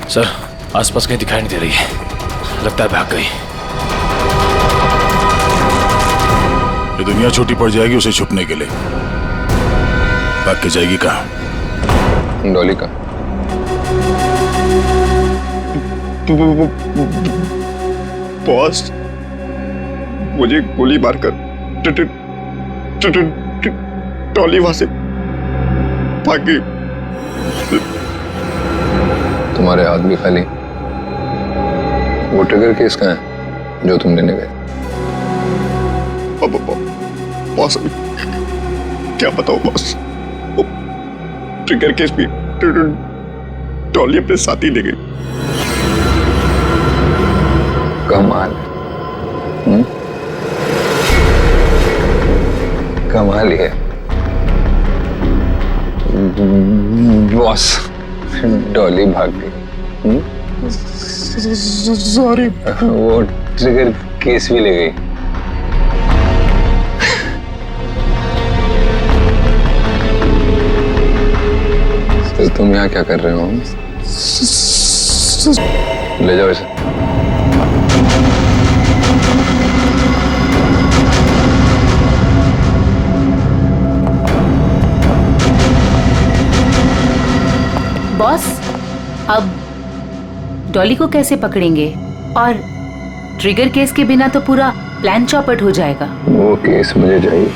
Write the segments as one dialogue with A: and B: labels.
A: Sir, आसपास कहीं दिखाई नहीं दे रही है, लगता है भाग गई।
B: ये दुनिया छोटी पड़ जाएगी उसे छुपने के लिए। भाग के जाएगी कहाँ?
C: डॉली का
D: बॉस, मुझे गोली मारकर डॉली वहां से भाग गई।
C: तुम्हारे हाथ भी खाली। वो ट्रिगर केस कहाँ है जो तुम लेने गए?
D: बॉस, क्या बताओ बॉस, वो ट्रिगर केस भी डॉली अपने साथ ही ले गई।
C: कमाल। कमाल ही है बॉस। डॉली भाग गई।
D: सॉरी।
C: वो ट्रिगर केस भी ले गई। तो तुम यहाँ क्या कर रहे हो? ले जाओ इसे।
E: बॉस, अब डॉली को कैसे पकड़ेंगे? और ट्रिगर केस के बिना तो पूरा प्लान चौपट हो जाएगा।
C: वो केस मुझे चाहिए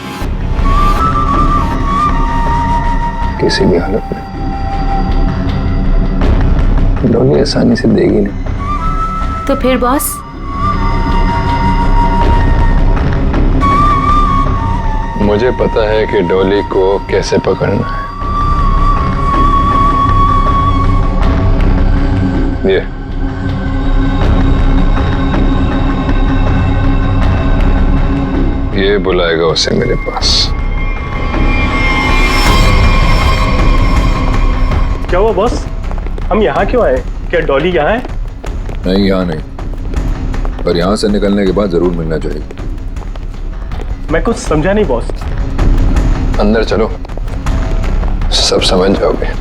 C: किसी भी हालत में। डॉली आसानी से देगी नहीं।
E: तो फिर बॉस?
C: मुझे पता है कि डॉली को कैसे पकड़ना है। ये बुलाएगा उसे मेरे पास।
F: क्या हुआ बॉस? हम यहाँ क्यों आए? क्या डॉली यहाँ है?
C: नहीं, यहाँ नहीं, पर यहाँ से निकलने के बाद जरूर मिलना चाहिए।
F: मैं कुछ समझा नहीं बॉस।
C: अंदर चलो, सब समझ जाओगे।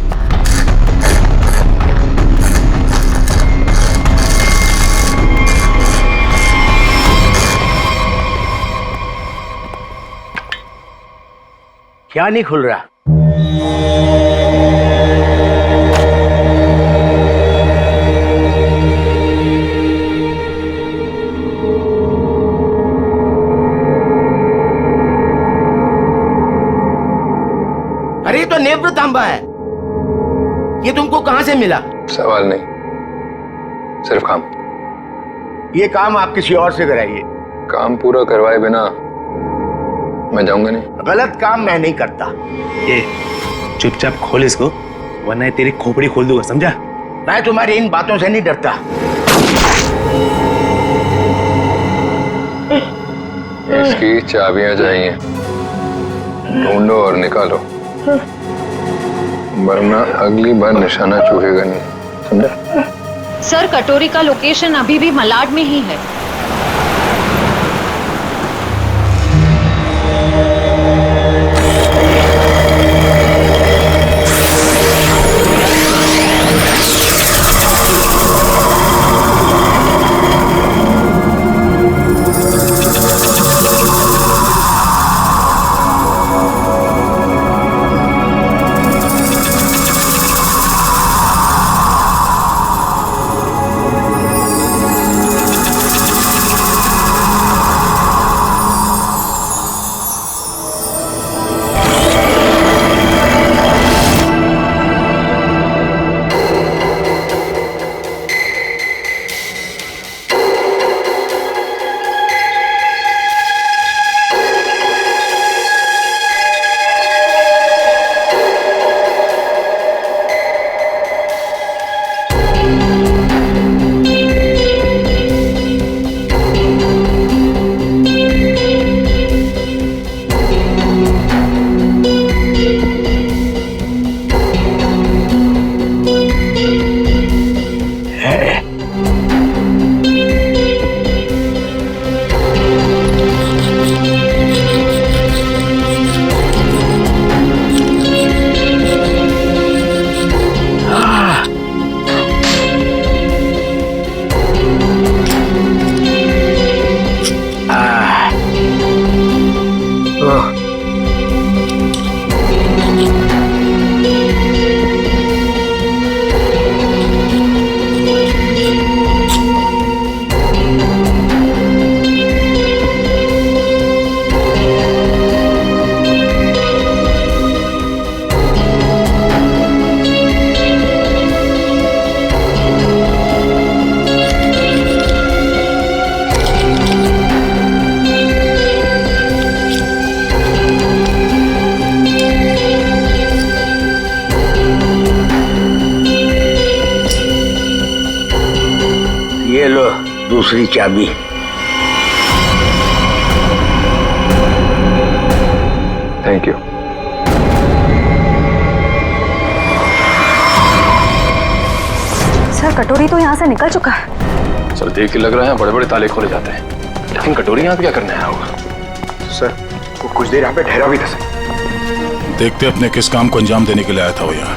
G: क्या नहीं खुल रहा? अरे ये तो नेत्र तांबा है। ये तुमको कहां से मिला?
C: सवाल नहीं, सिर्फ काम।
G: ये काम आप किसी और से कराइए।
C: काम पूरा करवाए बिना मैं जाऊंगा नहीं।
G: गलत काम मैं नहीं करता।
F: ये चुपचाप खोल इसको, वरना ये तेरी खोपड़ी खोल दूंगा, समझा?
G: मैं तुम्हारी इन बातों से नहीं डरता।
C: इसकी चाबियां चाहिए, ढूंढो और निकालो, वरना अगली बार निशाना चूकेगा नहीं, समझा?
H: सर, कटोरी का लोकेशन अभी भी मलाड में ही है।
G: दूसरी चाबी।
C: Thank you.
I: सर कटोरी तो यहाँ से निकल चुका है।
A: सर देख के लग रहा है बड़े बड़े ताले खोले जाते हैं, लेकिन कटोरी यहाँ क्या करने आया होगा?
D: सर वो कुछ देर यहाँ पे ठहरा भी था सर।
B: देखते अपने किस काम को अंजाम देने के लिए आया था वो यहाँ।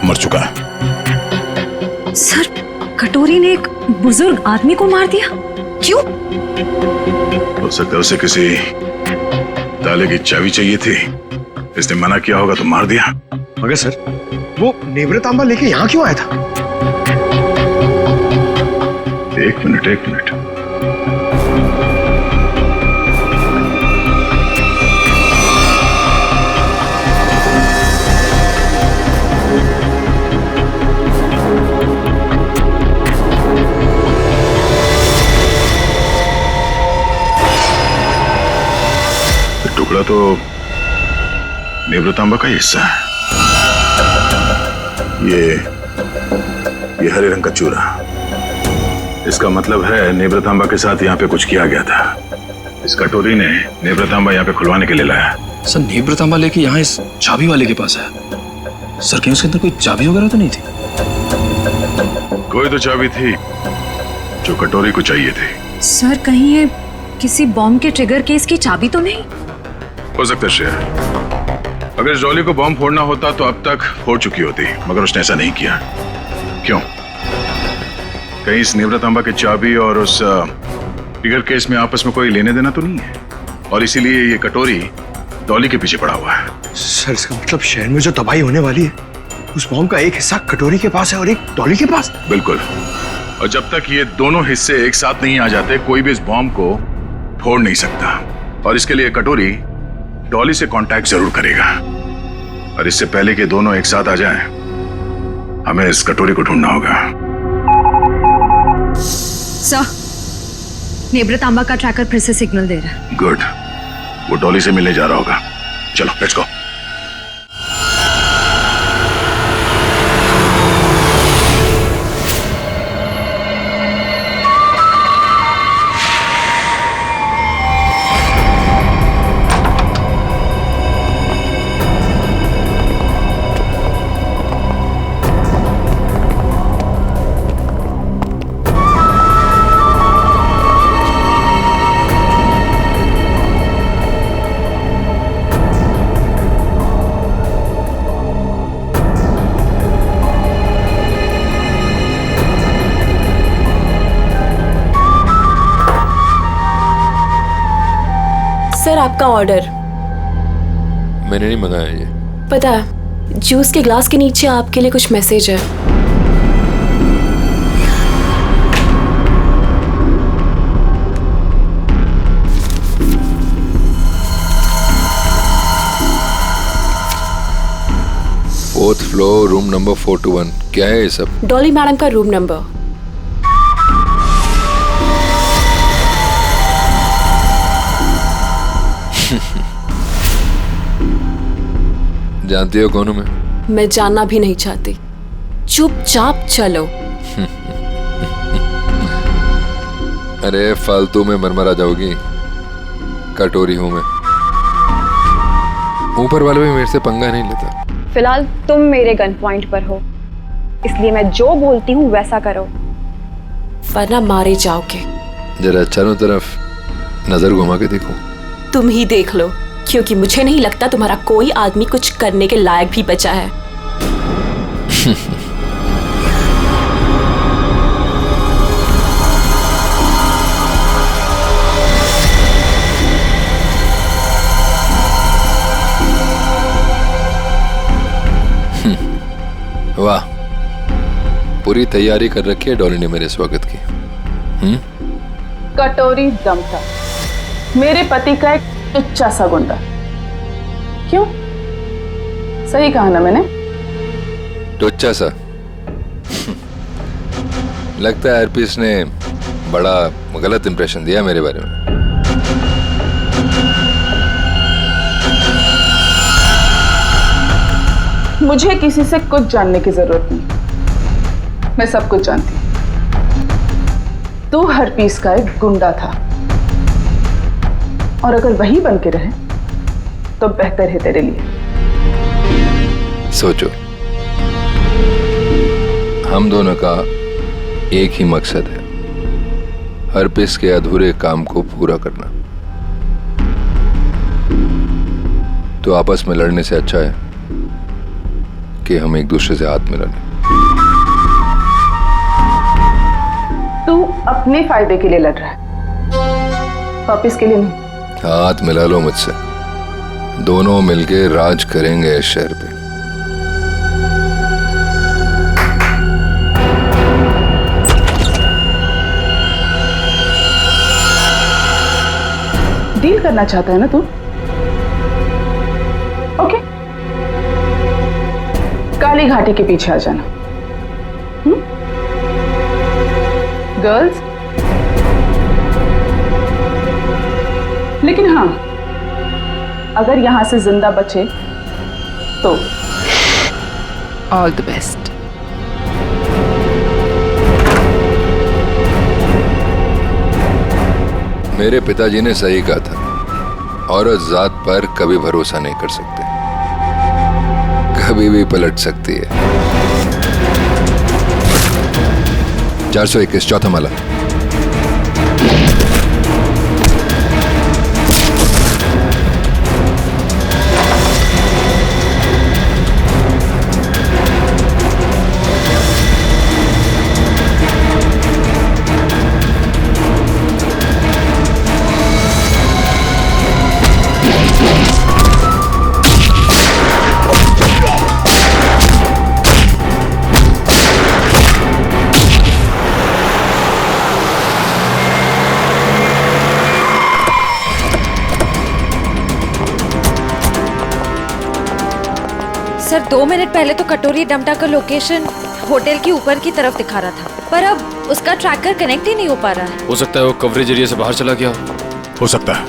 B: मर चुका है।
I: सर कटोरी ने एक बुजुर्ग आदमी को मार दिया, क्यों?
B: हो सकता है उसे किसी ताले की चाबी चाहिए थी, इसने मना किया होगा तो मार दिया।
D: मगर सर वो नेवृतांबा लेके यहाँ क्यों आया था?
B: एक मिनट। टुकड़ा तो नेवृतांबा का ही हिस्सा है। ये हरे रंग का चूरा, इसका मतलब है नेवृतांबा के साथ यहाँ पे कुछ किया गया था। इस कटोरी ने नेवृतांबा यहाँ पे खुलवाने के लिए लाया।
A: सर नेवृतांबा लेके यहाँ इस चाबी वाले के पास है। सर कहीं उसके अंदर कोई चाबी वगैरह तो नहीं थी?
B: कोई तो चाबी थी जो कटोरी को चाहिए थी।
I: सर कहीं ये किसी बॉम्ब के ट्रिगर केस की चाबी तो नहीं?
B: हो सकता है श्रेया, अगर इस डॉली को बॉम्ब फोड़ना होता तो अब तक फोड़ चुकी होती, मगर उसने ऐसा नहीं किया। क्यों? कहीं इस नेवृतांबा की चाबी और उस ट्रिगर केस में आपस में कोई लेने देना तो नहीं है, और इसीलिए ये कटोरी डॉली के पीछे पड़ा हुआ है।
D: सर इसका मतलब शहर में जो तबाही होने वाली है उस बॉम्ब का एक हिस्सा कटोरी के पास है और एक डॉली के पास।
B: बिल्कुल, और जब तक ये दोनों हिस्से एक साथ नहीं आ जाते कोई भी इस बॉम्ब को फोड़ नहीं सकता, और इसके लिए कटोरी डॉली से कांटेक्ट जरूर करेगा, और इससे पहले कि दोनों एक साथ आ जाएं, हमें इस कटोरी को ढूंढना होगा।
I: सर नेवृतांबा का ट्रैकर फिर से सिग्नल दे रहा है।
B: गुड, वो डॉली से मिलने जा रहा होगा। चलो लेट्स गो।
J: सर आपका ऑर्डर।
C: मैंने नहीं मंगाया ये।
J: पता है, जूस के ग्लास के नीचे आपके लिए कुछ मैसेज है।
C: Fourth floor, room number 421। क्या है ये सब?
J: डॉली मैडम का रूम नंबर।
C: जानती हो कौन हूं
J: मैं जानना भी नहीं चाहती, चुपचाप चलो।
C: अरे फालतू में मरमरा जाओगी, कटोरी हूं मैं। ऊपर वाले भी मेरे से पंगा नहीं लेता।
I: फिलहाल तुम मेरे गन पॉइंट पर हो, इसलिए मैं जो बोलती हूँ वैसा करो,
J: वरना मारे जाओगे।
C: जरा चारों तरफ नजर घुमा के देखो।
J: तुम ही देख लो, क्योंकि मुझे नहीं लगता तुम्हारा कोई आदमी कुछ करने के लायक भी बचा है।
C: वाह, पूरी तैयारी कर रखी है डॉली ने मेरे स्वागत की।
K: कटोरी दम था मेरे पति का एक टुच्चा सा गुंडा। क्यों? सही कहा ना मैंने?
C: टुच्चा सा? लगता है आरपीएस ने बड़ा गलत इंप्रेशन दिया मेरे बारे में।
K: मुझे किसी से कुछ जानने की जरूरत नहीं, मैं सब कुछ जानती हूं। तू हरपीस का एक गुंडा था, और अगर वही बन के रहे तो बेहतर है तेरे लिए।
C: सोचो, हम दोनों का एक ही मकसद है, हरपीस के अधूरे काम को पूरा करना। तो आपस में लड़ने से अच्छा है कि हम एक दूसरे से हाथ मिला लें।
K: तू अपने फायदे के लिए लड़ रहा है, वापिस के लिए नहीं।
C: हाथ मिला लो मुझसे, दोनों मिलके राज करेंगे इस शहर पे।
K: डील करना चाहता है ना तू? ओके, काली घाटी के पीछे आ जाना। गर्ल्स, लेकिन हाँ, अगर यहां से जिंदा बचे तो
E: ऑल द बेस्ट।
C: मेरे पिताजी ने सही कहा था, औरत जात पर कभी भरोसा नहीं कर सकते, कभी भी पलट सकती है। 421 चौथा माला।
H: सर 2 मिनट पहले तो कटोरी डमटा का लोकेशन होटल के ऊपर की तरफ दिखा रहा था, पर अब उसका ट्रैकर कनेक्ट ही नहीं हो पा रहा है।
A: हो सकता है वो कवरेज एरिया से बाहर चला गया
B: हो सकता है।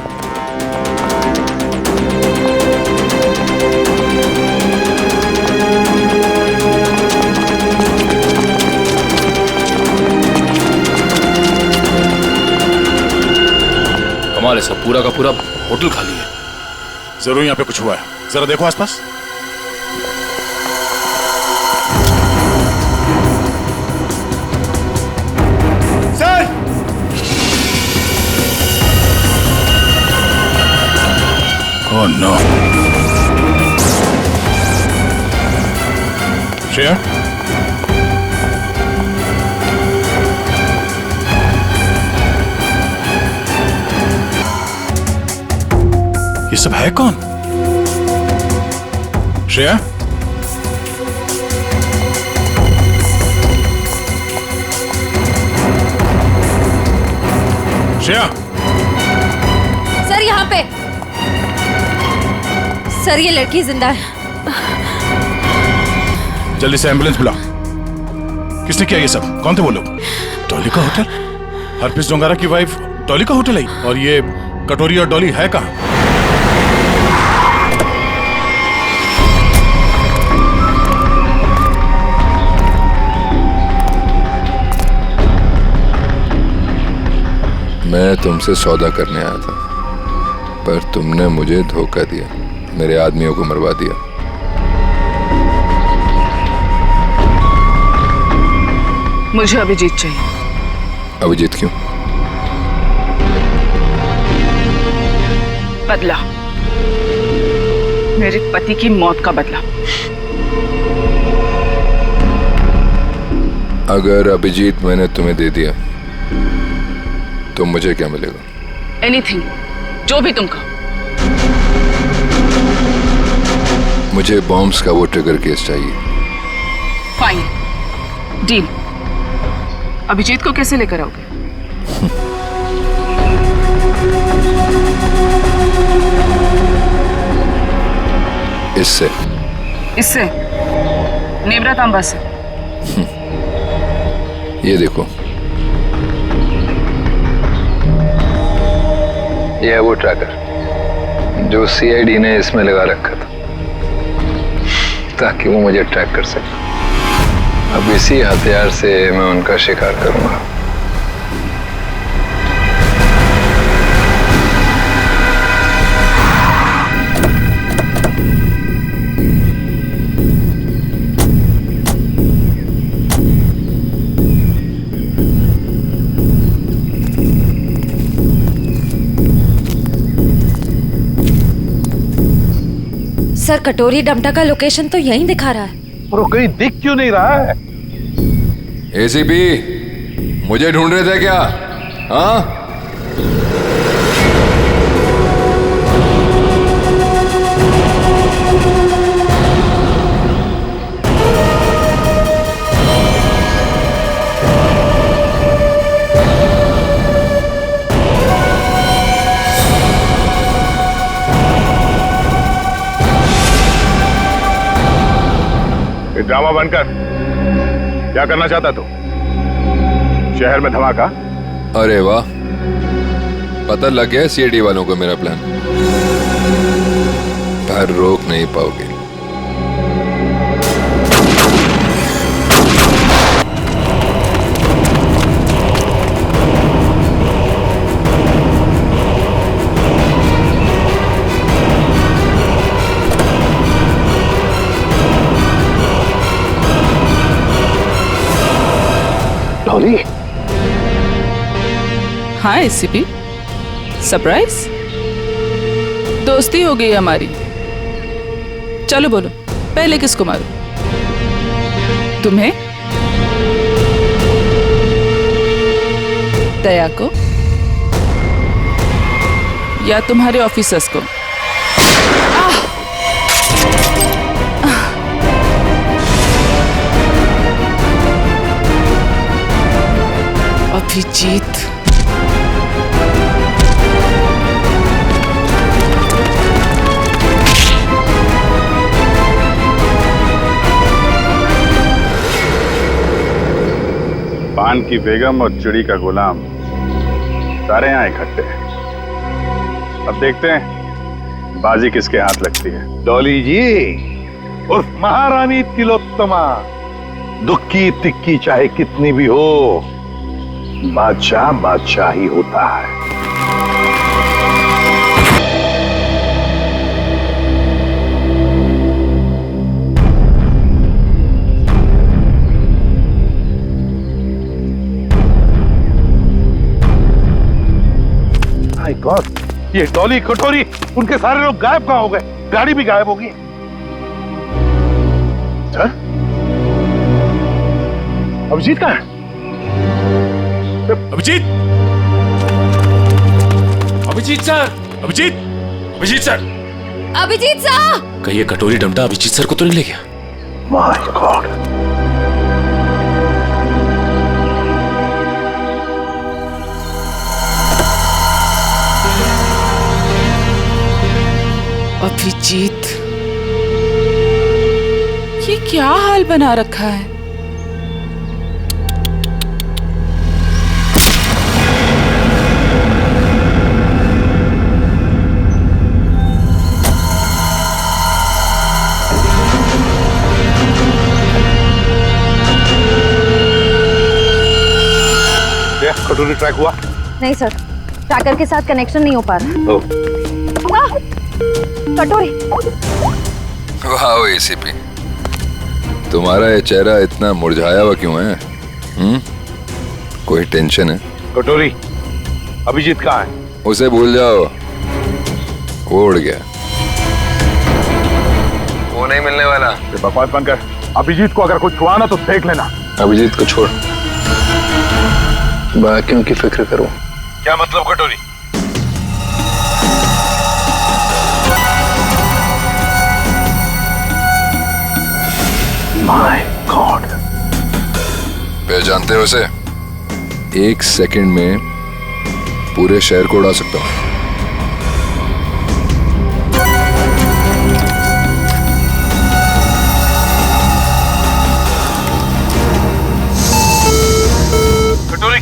A: कमाल है, सब पूरा का पूरा होटल खाली है।
B: जरूर यहाँ पे कुछ हुआ है, जरा देखो आसपास। सर! Oh no. श्रेया? ये सब है कौन? श्रेया? श्रेया?
H: सर यहाँ पे, सर ये लड़की जिंदा है।
B: जल्दी से एम्बुलेंस बुला। किसने किया ये सब? कौन थे वो लोग? डॉली का होटल? हरपीस जोंगारा की वाइफ डॉली का होटल है? और ये कटोरी और डॉली है कहाँ?
C: मैं तुमसे सौदा करने आया था, पर तुमने मुझे धोखा दिया, मेरे आदमियों को मरवा दिया।
K: मुझे अभिजीत चाहिए।
C: अभिजीत क्यों?
K: बदला, मेरे पति की मौत का बदला।
C: अगर अभिजीत मैंने तुम्हें दे दिया तो मुझे क्या मिलेगा?
K: एनीथिंग, जो भी तुम कहो।
C: मुझे बॉम्ब्स का वो ट्रिगर केस चाहिए।
K: Fine, deal. अभिजीत को कैसे लेकर आओगे?
C: इससे
K: इससे नेवरा तांबा से।
C: ये देखो, ये है वो ट्रैकर जो सीआईडी ने इसमें लगा रखा था। ताकि वो मुझे ट्रैक कर सके। अब इसी हथियार से मैं उनका शिकार करूंगा।
H: सर, कटोरी डमटा का लोकेशन तो यहीं दिखा रहा है।
L: और वो कहीं दिख क्यों नहीं रहा है?
C: एसीपी, मुझे ढूंढ रहे थे क्या? हाँ?
L: ड्रामा बनकर क्या करना चाहता तू? शहर में धमाका?
C: अरे वाह, पता लग गया सीआईडी वालों को मेरा प्लान। पर रोक नहीं पाओगे।
L: डॉली,
K: हाँ एसीपी, सरप्राइज? दोस्ती हो गई हमारी। चलो बोलो, पहले किसको मारूं? तुम्हें, दया को, या तुम्हारे ऑफिसर्स को? अभिजीत,
L: पान की बेगम और चिड़ी का गुलाम सारे यहाँ इकट्ठे हैं। अब देखते हैं बाजी किसके हाथ लगती है। डॉली जी, उस महारानी तिलोत्तमा, दुक्की तिक्की चाहे कितनी भी हो, बादशाह बादशाह ही होता है। माय गॉड, ये डॉली, कटोरी, उनके सारे लोग गायब कहाँ हो गए? गाड़ी भी गायब होगी। अभिजीत कहाँ है?
A: Abhijit, Abhijit sir, Abhijit, Abhijit sir,
H: Abhijit sir!
A: कहीं ये कटोरी डमटा अभिजीत सर को तो नहीं ले गया?
L: माय गॉड,
K: अभिजीत, ये क्या हाल बना रखा है?
L: कटोरी ट्रैक हुआ?
H: नहीं सर, ट्रैकर के साथ कनेक्शन नहीं हो पा रहा। कटोरी!
C: वाह एसीपी, तुम्हारा ये चेहरा इतना मुरझाया हुआ क्यों है? कोई टेंशन है?
L: कटोरी, अभिजीत कहाँ है?
C: उसे भूल जाओ, वो उड़ गया। वो नहीं मिलने वाला।
L: बकवास बनकर अभिजीत को अगर कुछ हुआ ना तो देख लेना।
C: अभिजीत को छोड़, बाकियों की फिक्र करो।
L: क्या मतलब कटोरी? माय गॉड,
C: पहचानते हो उसे? 1 सेकंड में पूरे शहर को उड़ा सकता हूं।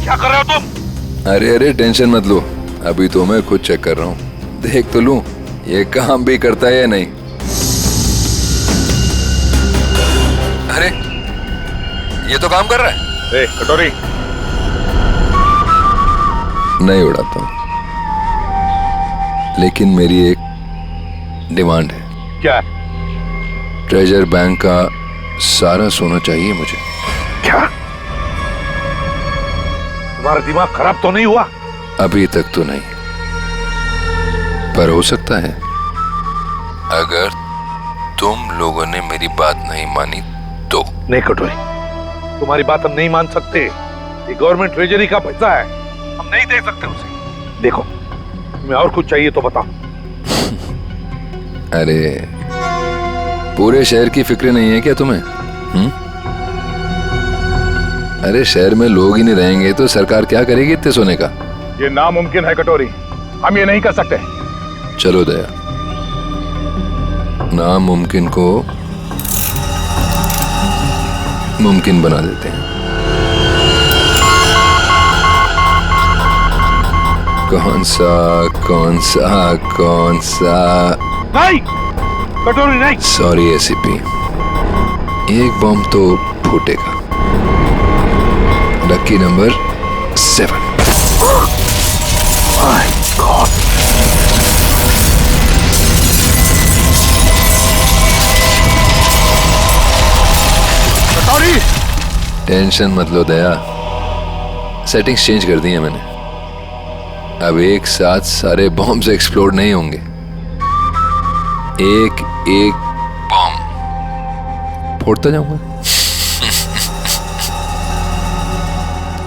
L: क्या कर रहे हो तुम?
C: अरे टेंशन मत लो, अभी तो मैं खुद चेक कर रहा हूँ। देख तो लूं ये काम भी करता है या नहीं। ये तो काम कर रहा है।
L: ए, कटोरी
C: नहीं उड़ाता हूं, लेकिन मेरी एक डिमांड है।
L: क्या?
C: ट्रेजर बैंक का सारा सोना चाहिए मुझे।
L: क्या? तुम्हारा दिमाग खराब तो नहीं हुआ?
C: अभी तक तो नहीं, पर हो सकता है अगर तुम लोगों ने मेरी बात नहीं मानी तो।
L: नहीं कटोरी, तुम्हारी बात हम नहीं मान सकते। ये गवर्नमेंट ट्रेजरी का पैसा है, हम नहीं दे सकते उसे। देखो, तुम्हें और कुछ चाहिए तो बताओ।
C: अरे पूरे शहर की फिक्र नहीं है क्या तुम्हें? अरे शहर में लोग ही नहीं रहेंगे तो सरकार क्या करेगी इतने सोने का?
L: ये नामुमकिन है कटोरी, हम ये नहीं कर सकते।
C: चलो दया, नामुमकिन को मुमकिन बना देते हैं। कौन सा?
L: नहीं कटोरी नहीं।
C: सॉरी एसीपी, एक बम तो फूटेगा। Lucky number 7।
L: My god. कटोरी,
C: टेंशन मत लो दया, सेटिंग्स चेंज कर दी है मैंने। अब एक साथ सारे बॉम्ब्स एक्सप्लोड नहीं होंगे, एक एक बॉम्ब फोड़ता जाऊंगा।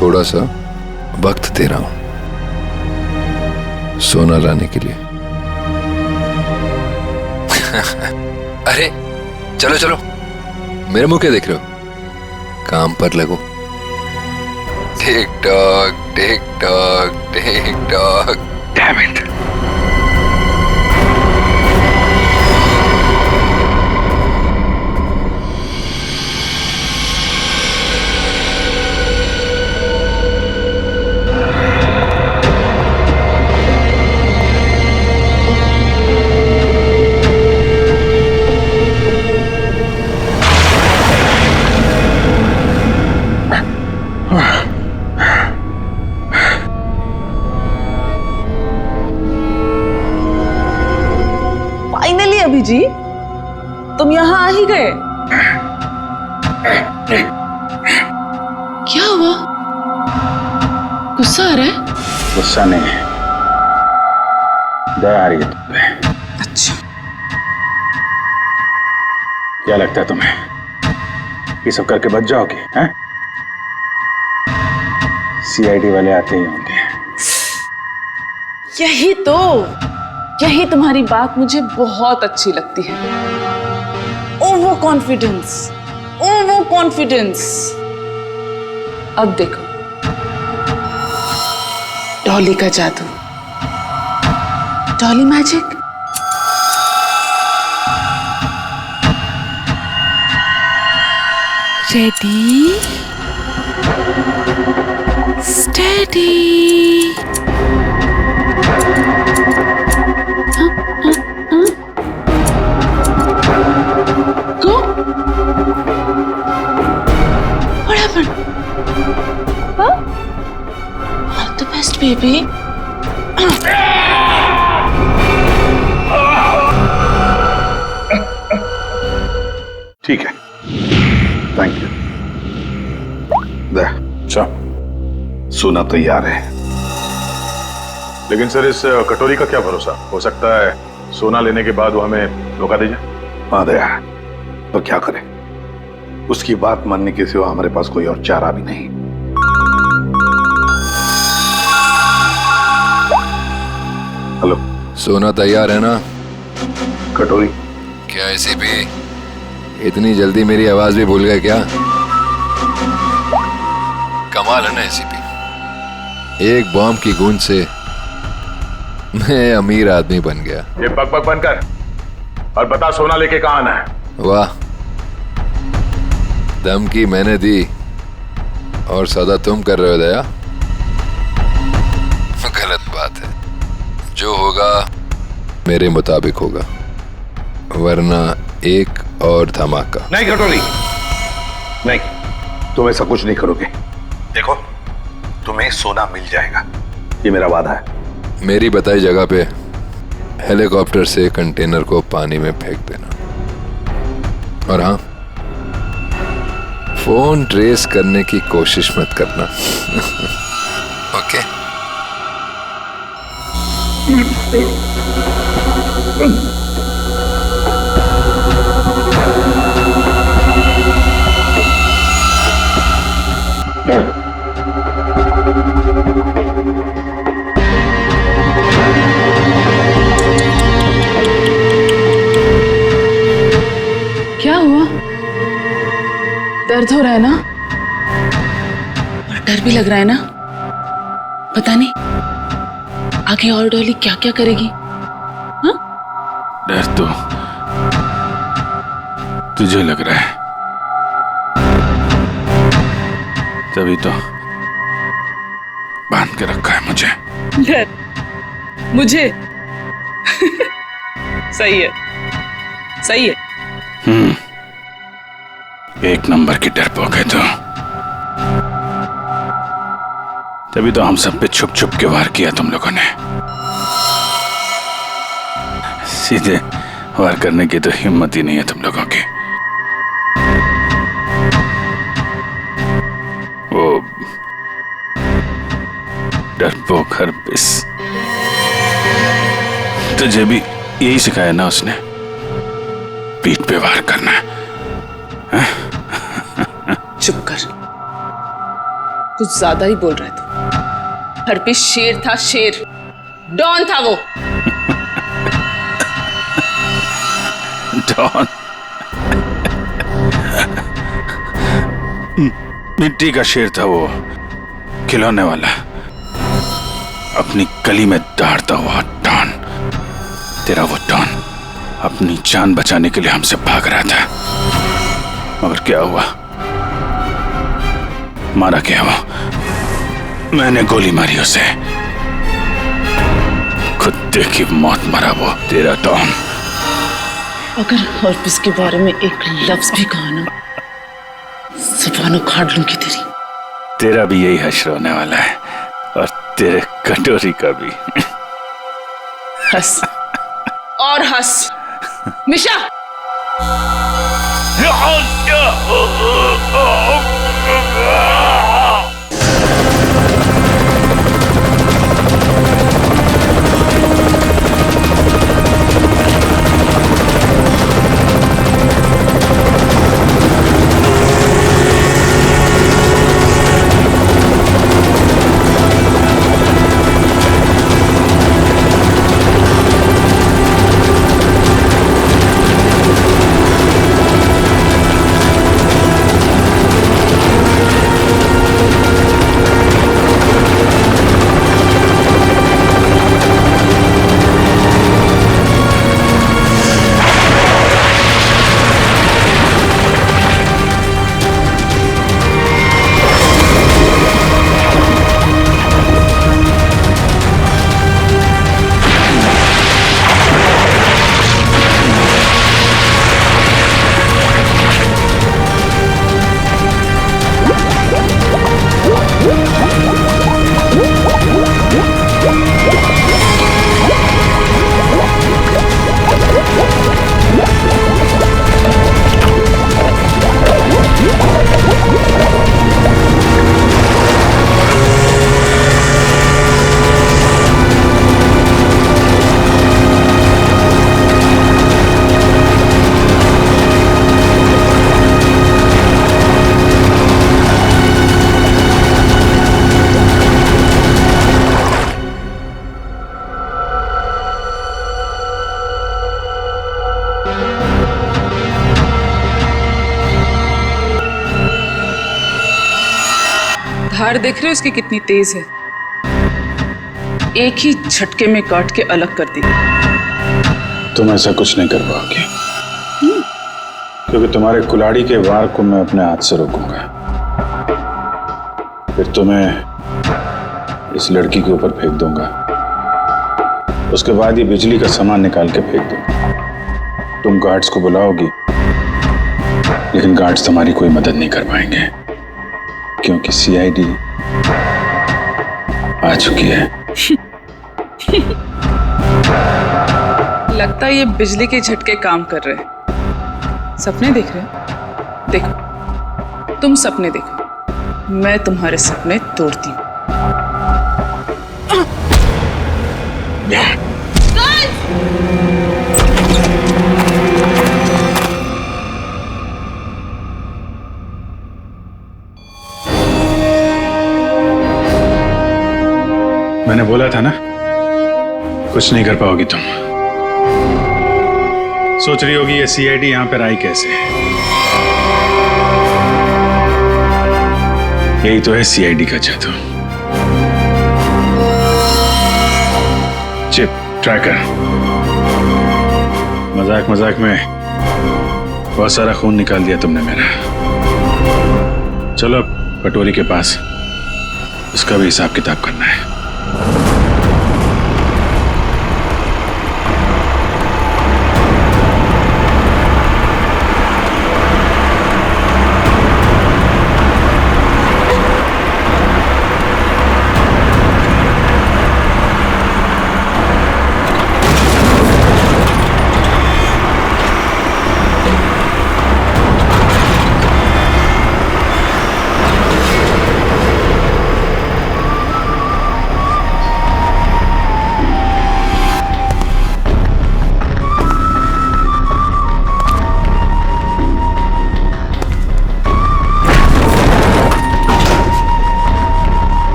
C: थोड़ा सा वक्त दे रहा हूं सोना लाने के लिए। अरे चलो चलो, मेरे मुंह क्या देख रहे हो? काम पर लगो। Tick tock tick tock tick tock. Damn it.
K: जी, तुम यहाँ आ ही गए। क्या हुआ? गुस्सा आ रहा है?
L: गुस्सा नहीं है, दया आ रही है तुम पे।
K: अच्छा,
L: क्या लगता है तुम्हें ये सब करके बच जाओगे? हैं? सीआईडी वाले आते ही होंगे।
K: यही तुम्हारी बात मुझे बहुत अच्छी लगती है। Over confidence. अब देखो डॉली का जादू, Dolly magic. Ready, steady. What happened? Huh? All the best, baby.
L: ठीक है, थैंक यू। अच्छा, सोना तैयार है।
B: लेकिन सर इस कटोरी का क्या भरोसा? हो सकता है सोना लेने के बाद वो हमें धोखा दे जाए।
L: हाँ दया, तो क्या करें? उसकी बात मानने के सिवा हमारे पास कोई और चारा भी नहीं। हेलो,
C: सोना तैयार है ना?
L: कटोरी।
C: क्या एसीपी इतनी जल्दी मेरी आवाज भी भूल गए क्या? कमाल है ना एसीपी, एक बॉम्ब की गूंज से मैं अमीर आदमी बन गया।
B: ये बक बक बनकर और बता सोना लेके कहां आना है?
C: वाह, धमकी मैंने दी और सौदा तुम कर रहे हो दया। गलत बात है, जो होगा मेरे मुताबिक होगा, वरना एक और धमाका।
L: नहीं कटोरी, नहीं, तुम ऐसा कुछ नहीं करोगे। देखो, तुम्हें सोना मिल जाएगा, ये मेरा वादा है।
C: मेरी बताई जगह पे हेलीकॉप्टर से कंटेनर को पानी में फेंक देना। और हाँ, फोन ट्रेस करने की कोशिश मत करना। ओके?
K: क्या हुआ? दर्द हो रहा है ना? और डर भी लग रहा है ना? पता नहीं आगे और डॉली क्या क्या करेगी। हाँ?
B: डर तो तुझे लग रहा है, तभी तो बांध के रखा है मुझे।
K: डर मुझे? सही है, सही है।
B: एक नंबर की डरपोक है तो। तभी तो हम सब पे छुप छुप के वार किया तुम लोगों ने। सीधे वार करने की तो हिम्मत ही नहीं है तुम लोगों की। वो डरपोक हरपिस, तुझे भी यही सिखाया ना उसने, पीठ पे वार करना है?
K: चुप कर, कुछ ज्यादा ही बोल रहा है तू। हरपिस शेर था, शेर, डॉन था वो।
B: डॉन? मिट्टी का शेर था वो, खिलौने वाला, अपनी गली में दौड़ता हुआ डॉन। तेरा वो डॉन अपनी जान बचाने के लिए हमसे भाग रहा था, मगर क्या हुआ? मारा क्या वो? मैंने गोली मारी उसे, कुत्ते की मौत मरा वो तेरा डॉन।
K: अगर हरपिस के बारे में एक लफ्ज भी कहा ना, ज़ुबान उखाड़ लूंगी तेरी।
B: तेरा भी यही हश्र होने वाला है, और तेरे कटोरी का भी।
K: हंस और हंस मिशा। धार देख रहे हो इसकी कितनी तेज है? एक ही झटके में काट के अलग कर दी।
B: तुम ऐसा कुछ नहीं कर पाओगे, क्योंकि तुम्हारे कुल्हाड़ी के वार को मैं अपने हाथ से रोकूंगा। फिर तुम्हें इस लड़की के ऊपर फेंक दूंगा, उसके बाद ये बिजली का सामान निकाल के फेंक दूंगा। तुम गार्ड्स को बुलाओगी, लेकिन गार्ड्स तुम्हारी कोई मदद नहीं कर पाएंगे। क्योंकि सीआईडी आ चुकी है।
K: लगता है ये बिजली के झटके काम कर रहे हैं। सपने देख रहे हैं? देखो, तुम सपने देखो, मैं तुम्हारे सपने तोड़ती हूँ।
B: मैंने बोला था ना, कुछ नहीं कर पाओगी तुम। सोच रही होगी ये सीआईडी यहां पर आई कैसे। यही तो है सीआईडी का जादू। Chip tracker. मजाक मजाक में बहुत सारा खून निकाल दिया तुमने मेरा। चलो अब कटोरी के पास, उसका भी हिसाब किताब करना है।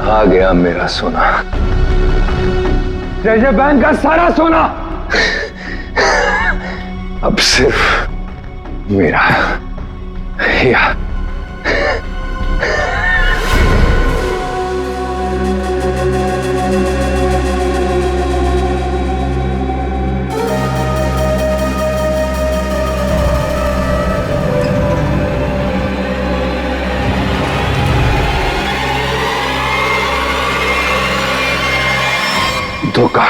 C: आ गया मेरा सोना, ट्रेजर बैंक का सारा सोना अब सिर्फ मेरा। या धोखा।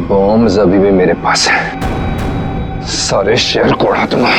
C: बॉम्ब अभी भी मेरे पास है, सारे शहर को उड़ा दूंगा।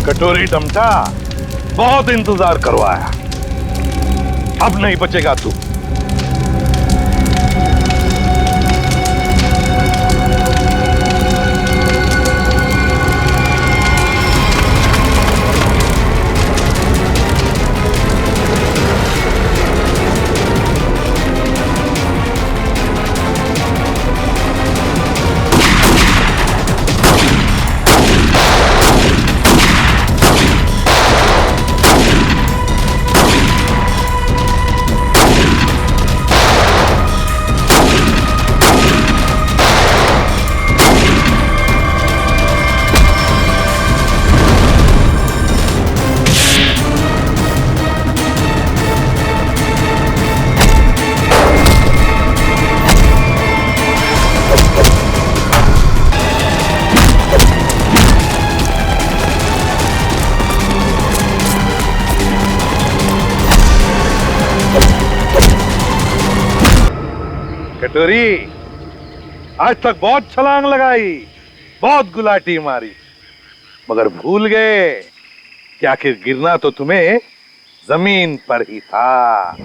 L: कटोरी डमटा, बहुत इंतजार करवाया, अब नहीं बचेगा तू। कटोरी, आज तक बहुत छलांग लगाई, बहुत गुलाटी मारी, मगर भूल गए कि आखिर गिरना तो तुम्हें जमीन पर ही था।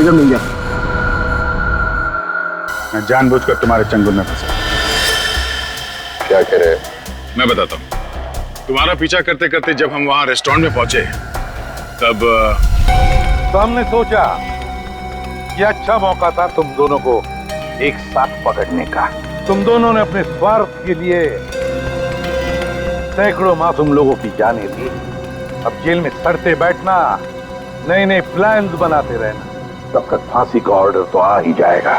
B: मिल गया। मैं जानबूझकर तुम्हारे चंगुल में फंसा।
C: क्या कह रहे?
B: मैं बताता हूँ। तुम्हारा पीछा करते करते जब हम वहां रेस्टोरेंट में पहुंचे, तब
L: तो हमने सोचा ये अच्छा मौका था तुम दोनों को एक साथ पकड़ने का। तुम दोनों ने अपने स्वार्थ के लिए सैकड़ों मासूम लोगों की जानें दी। अब जेल में सड़ते बैठना, नए नए प्लान्स बनाते रहना, तब तक फांसी का ऑर्डर तो आ ही जाएगा।